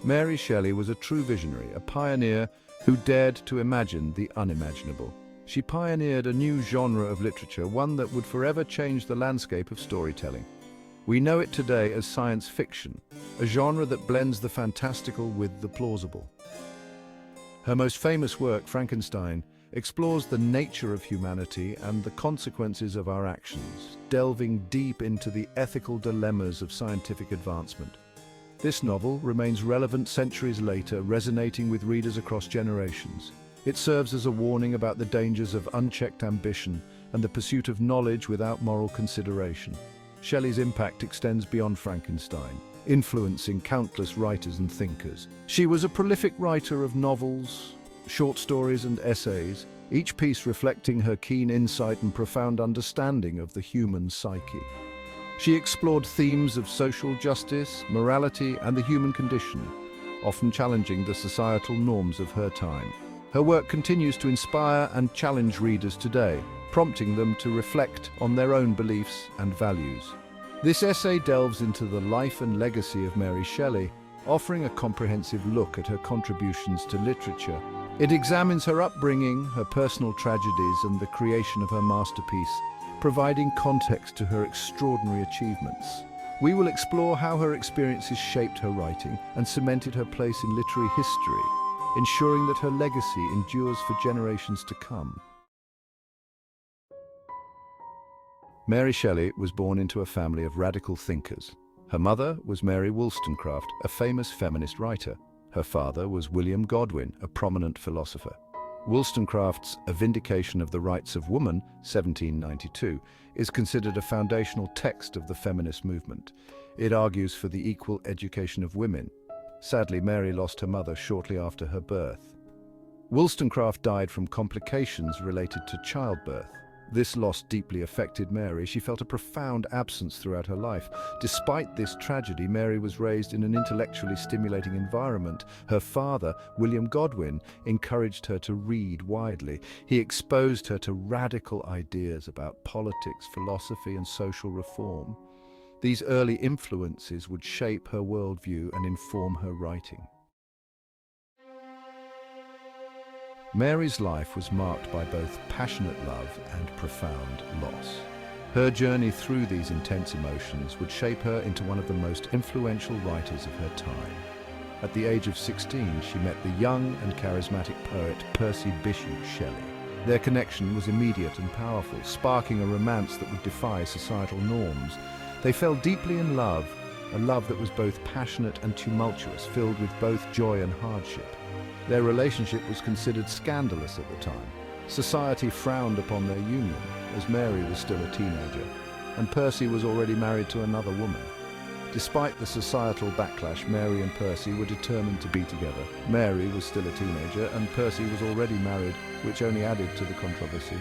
Mary Shelley was a true visionary, a pioneer who dared to imagine the unimaginable. She pioneered a new genre of literature, one that would forever change the landscape of storytelling. We know it today as science fiction, a genre that blends the fantastical with the plausible. Her most famous work, Frankenstein, explores the nature of humanity and the consequences of our actions, delving deep into the ethical dilemmas of scientific advancement. This novel remains relevant centuries later, resonating with readers across generations. It serves as a warning about the dangers of unchecked ambition and the pursuit of knowledge without moral consideration. Shelley's impact extends beyond Frankenstein, influencing countless writers and thinkers. She was a prolific writer of novels, short stories and essays, each piece reflecting her keen insight and profound understanding of the human psyche. She explored themes of social justice, morality, and the human condition, often challenging the societal norms of her time. Her work continues to inspire and challenge readers today, prompting them to reflect on their own beliefs and values. This essay delves into the life and legacy of Mary Shelley, offering a comprehensive look at her contributions to literature. It examines her upbringing, her personal tragedies, and the creation of her masterpiece, providing context to her extraordinary achievements. We will explore how her experiences shaped her writing and cemented her place in literary history, ensuring that her legacy endures for generations to come. Mary Shelley was born into a family of radical thinkers. Her mother was Mary Wollstonecraft, a famous feminist writer. Her father was William Godwin, a prominent philosopher. Wollstonecraft's A Vindication of the Rights of Woman, 1792, is considered a foundational text of the feminist movement. It argues for the equal education of women. Sadly, Mary lost her mother shortly after her birth. Wollstonecraft died from complications related to childbirth. This loss deeply affected Mary. She felt a profound absence throughout her life. Despite this tragedy, Mary was raised in an intellectually stimulating environment. Her father, William Godwin, encouraged her to read widely. He exposed her to radical ideas about politics, philosophy, and social reform. These early influences would shape her worldview and inform her writing. Mary's life was marked by both passionate love and profound loss. Her journey through these intense emotions would shape her into one of the most influential writers of her time. At the age of 16, she met the young and charismatic poet Percy Bysshe Shelley. Their connection was immediate and powerful, sparking a romance that would defy societal norms. They fell deeply in love, a love that was both passionate and tumultuous, filled with both joy and hardship. Their relationship was considered scandalous at the time. Society frowned upon their union, as Mary was still a teenager, and Percy was already married to another woman. Despite the societal backlash, Mary and Percy were determined to be together. Mary was still a teenager, and Percy was already married, which only added to the controversy.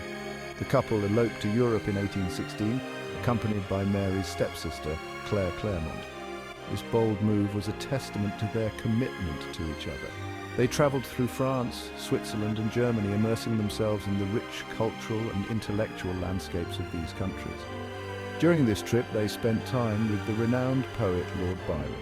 The couple eloped to Europe in 1816, accompanied by Mary's stepsister, Claire Clairmont. This bold move was a testament to their commitment to each other. They traveled through France, Switzerland, and Germany, immersing themselves in the rich cultural and intellectual landscapes of these countries. During this trip, they spent time with the renowned poet Lord Byron.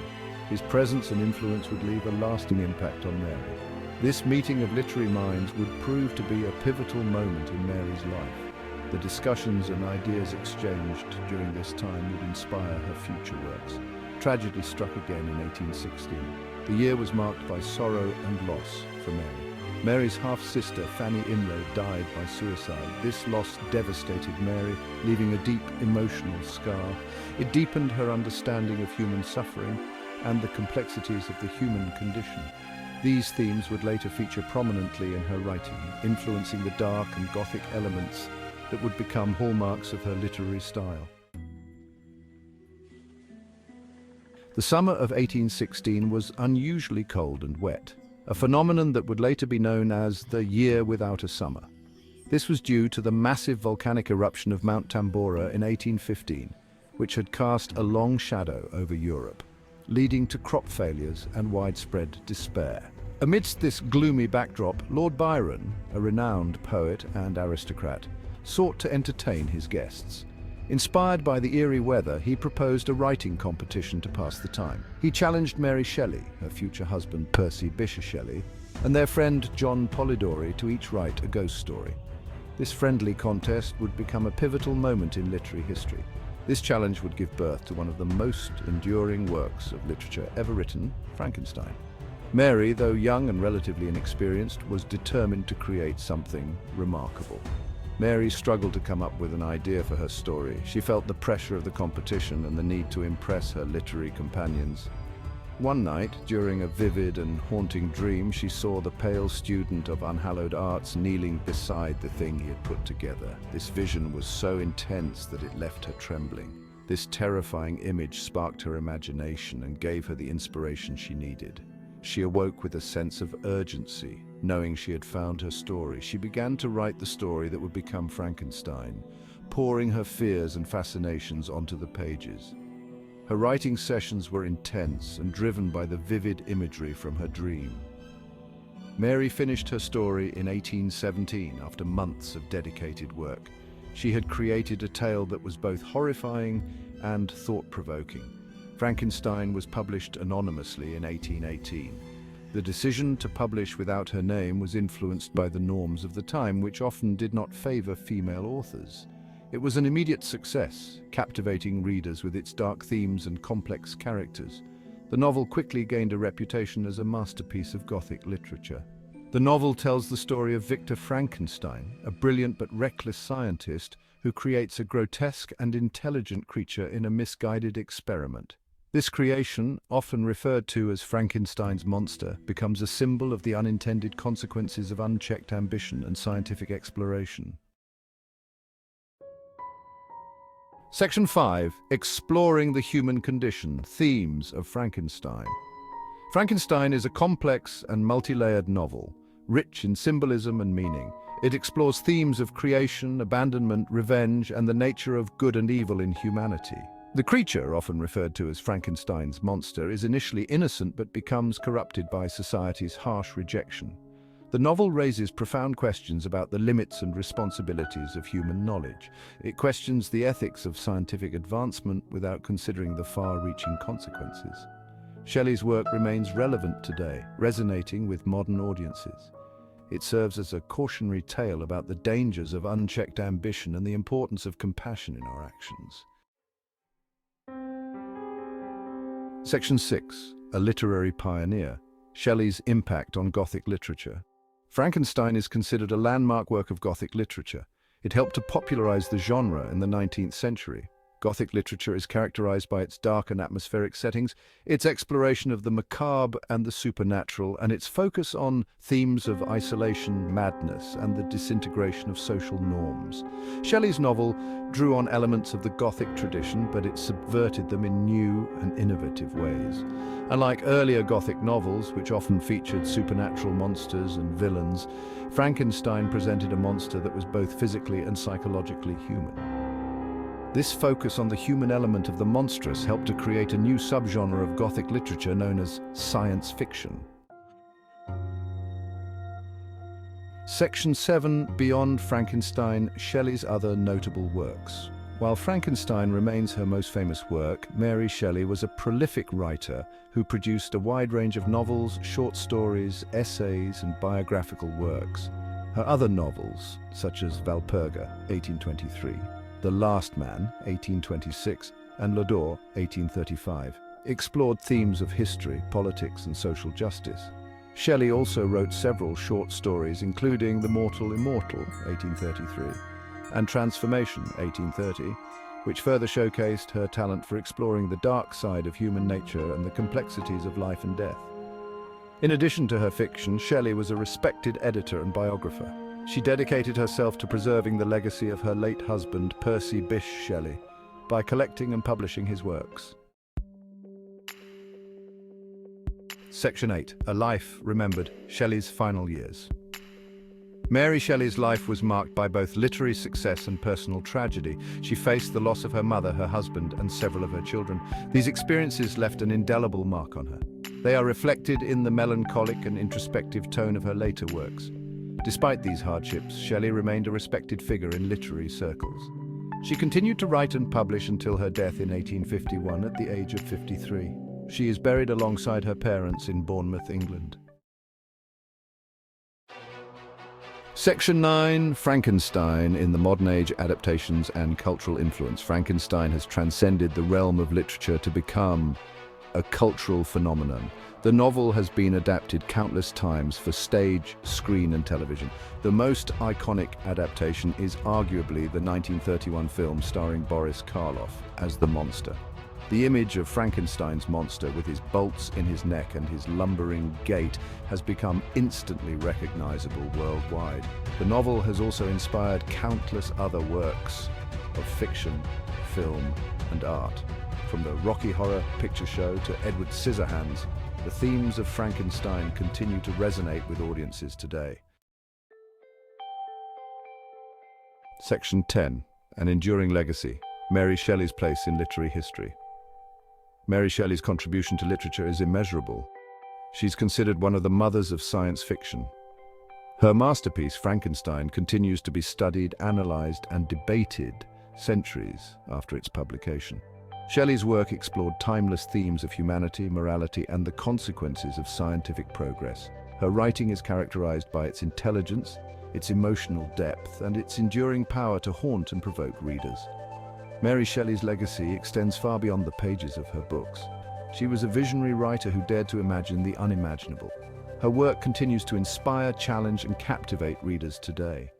His presence and influence would leave a lasting impact on Mary. This meeting of literary minds would prove to be a pivotal moment in Mary's life. The discussions and ideas exchanged during this time would inspire her future works. Tragedy struck again in 1816. The year was marked by sorrow and loss for Mary. Mary's half-sister, Fanny Imlay, died by suicide. This loss devastated Mary, leaving a deep emotional scar. It deepened her understanding of human suffering and the complexities of the human condition. These themes would later feature prominently in her writing, influencing the dark and Gothic elements that would become hallmarks of her literary style. The summer of 1816 was unusually cold and wet, a phenomenon that would later be known as the Year Without a Summer. This was due to the massive volcanic eruption of Mount Tambora in 1815, which had cast a long shadow over Europe, leading to crop failures and widespread despair. Amidst this gloomy backdrop, Lord Byron, a renowned poet and aristocrat, sought to entertain his guests. Inspired by the eerie weather, he proposed a writing competition to pass the time. He challenged Mary Shelley, her future husband Percy Bysshe Shelley, and their friend John Polidori to each write a ghost story. This friendly contest would become a pivotal moment in literary history. This challenge would give birth to one of the most enduring works of literature ever written, Frankenstein. Mary, though young and relatively inexperienced, was determined to create something remarkable. Mary struggled to come up with an idea for her story. She felt the pressure of the competition and the need to impress her literary companions. One night, during a vivid and haunting dream, she saw the pale student of unhallowed arts kneeling beside the thing he had put together. This vision was so intense that it left her trembling. This terrifying image sparked her imagination and gave her the inspiration she needed. She awoke with a sense of urgency. Knowing she had found her story, she began to write the story that would become Frankenstein, pouring her fears and fascinations onto the pages. Her writing sessions were intense and driven by the vivid imagery from her dream. Mary finished her story in 1817 after months of dedicated work. She had created a tale that was both horrifying and thought-provoking. Frankenstein was published anonymously in 1818. The decision to publish without her name was influenced by the norms of the time, which often did not favor female authors. It was an immediate success, captivating readers with its dark themes and complex characters. The novel quickly gained a reputation as a masterpiece of Gothic literature. The novel tells the story of Victor Frankenstein, a brilliant but reckless scientist who creates a grotesque and intelligent creature in a misguided experiment. This creation, often referred to as Frankenstein's monster, becomes a symbol of the unintended consequences of unchecked ambition and scientific exploration. Section 5. Exploring the human condition. Themes of Frankenstein. Frankenstein is a complex and multi-layered novel, rich in symbolism and meaning. It explores themes of creation, abandonment, revenge, and the nature of good and evil in humanity. The creature, often referred to as Frankenstein's monster, is initially innocent but becomes corrupted by society's harsh rejection. The novel raises profound questions about the limits and responsibilities of human knowledge. It questions the ethics of scientific advancement without considering the far-reaching consequences. Shelley's work remains relevant today, resonating with modern audiences. It serves as a cautionary tale about the dangers of unchecked ambition and the importance of compassion in our actions. Section 6. A literary pioneer. Shelley's impact on Gothic literature. Frankenstein is considered a landmark work of Gothic literature. It helped to popularize the genre in the 19th century. Gothic literature is characterized by its dark and atmospheric settings, its exploration of the macabre and the supernatural, and its focus on themes of isolation, madness, and the disintegration of social norms. Shelley's novel drew on elements of the Gothic tradition, but it subverted them in new and innovative ways. Unlike earlier Gothic novels, which often featured supernatural monsters and villains, Frankenstein presented a monster that was both physically and psychologically human. This focus on the human element of the monstrous helped to create a new subgenre of Gothic literature known as science fiction. Section 7. Beyond Frankenstein, Shelley's other notable works. While Frankenstein remains her most famous work, Mary Shelley was a prolific writer who produced a wide range of novels, short stories, essays, and biographical works. Her other novels, such as Valperga, 1823, The Last Man, 1826, and Lodore, 1835, explored themes of history, politics, and social justice. Shelley also wrote several short stories, including The Mortal Immortal, 1833, and Transformation, 1830, which further showcased her talent for exploring the dark side of human nature and the complexities of life and death. In addition to her fiction, Shelley was a respected editor and biographer. She dedicated herself to preserving the legacy of her late husband, Percy Bysshe Shelley, by collecting and publishing his works. Section 8. A Life Remembered. Shelley's Final Years. Mary Shelley's life was marked by both literary success and personal tragedy. She faced the loss of her mother, her husband, and several of her children. These experiences left an indelible mark on her. They are reflected in the melancholic and introspective tone of her later works. Despite these hardships, Shelley remained a respected figure in literary circles. She continued to write and publish until her death in 1851 at the age of 53. She is buried alongside her parents in Bournemouth, England. Section 9. Frankenstein in the modern age adaptations and cultural influence. Frankenstein has transcended the realm of literature to become a cultural phenomenon. The novel has been adapted countless times for stage, screen, and television. The most iconic adaptation is arguably the 1931 film starring Boris Karloff as the monster. The image of Frankenstein's monster with his bolts in his neck and his lumbering gait has become instantly recognizable worldwide. The novel has also inspired countless other works of fiction, film, and art. From the Rocky Horror Picture Show to Edward Scissorhands, the themes of Frankenstein continue to resonate with audiences today. Section 10. An enduring legacy. Mary Shelley's place in literary history. Mary Shelley's contribution to literature is immeasurable. She's considered one of the mothers of science fiction. Her masterpiece, Frankenstein, continues to be studied, analyzed, and debated centuries after its publication. Shelley's work explored timeless themes of humanity, morality, and the consequences of scientific progress. Her writing is characterized by its intelligence, its emotional depth, and its enduring power to haunt and provoke readers. Mary Shelley's legacy extends far beyond the pages of her books. She was a visionary writer who dared to imagine the unimaginable. Her work continues to inspire, challenge, and captivate readers today.